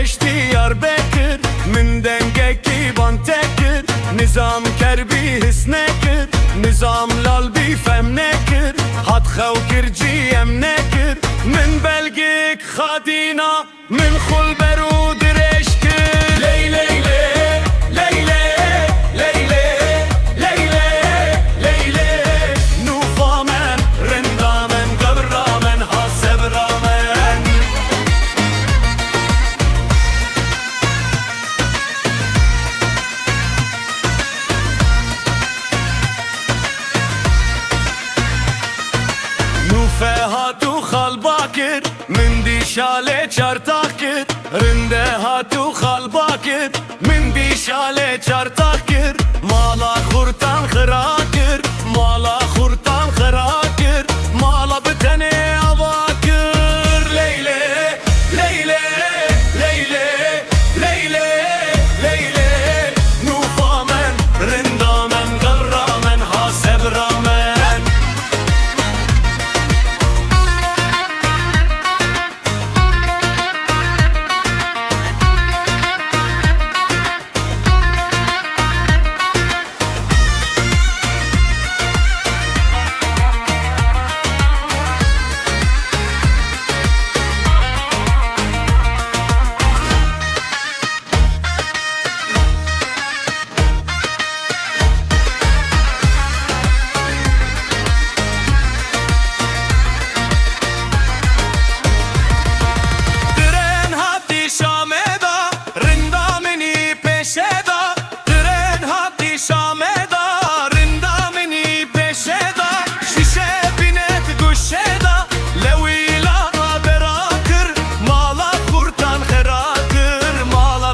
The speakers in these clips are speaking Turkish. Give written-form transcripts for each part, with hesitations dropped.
teş Diyarbekir min dengeki ban tekir Nizam kerbi hisnekir Nizam lal bi femnekir Hat xew kirci emnekir Min belgik khadina min khulber u direşkir Ley ley ley ley ley ley ley ley ley ley ley Nufamen rindamen gabramen hasebramen Nufe hatu khalbakir min di şale çartakir Rinde hatu khalbakir min di şale çartakir Mala khurtan khirakir Mala khurtan khirakir Mala bitene avakir Leyle leyle leyle leyle leyle Nufamen rindamen garramen hasebramen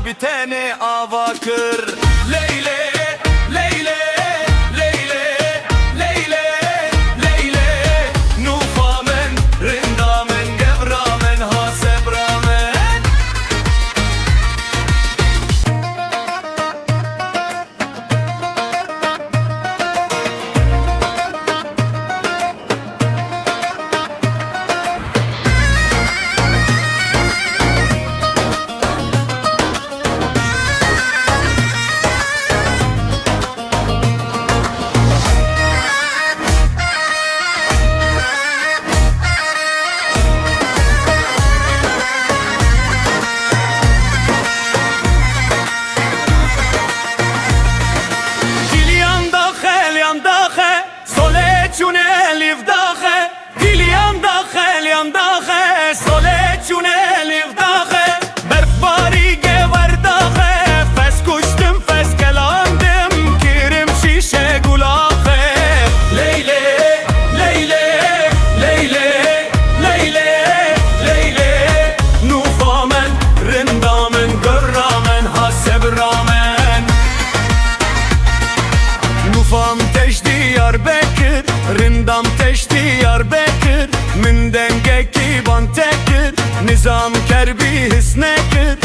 Bitene avakır Leyle leyle leyle leyle leyle Nufamen rindamen gevramen hasebramen Nufam teş Diyarbekir Rindam teş Diyarbekir Min dengeki ban tekir Nizam kerbi hisnekir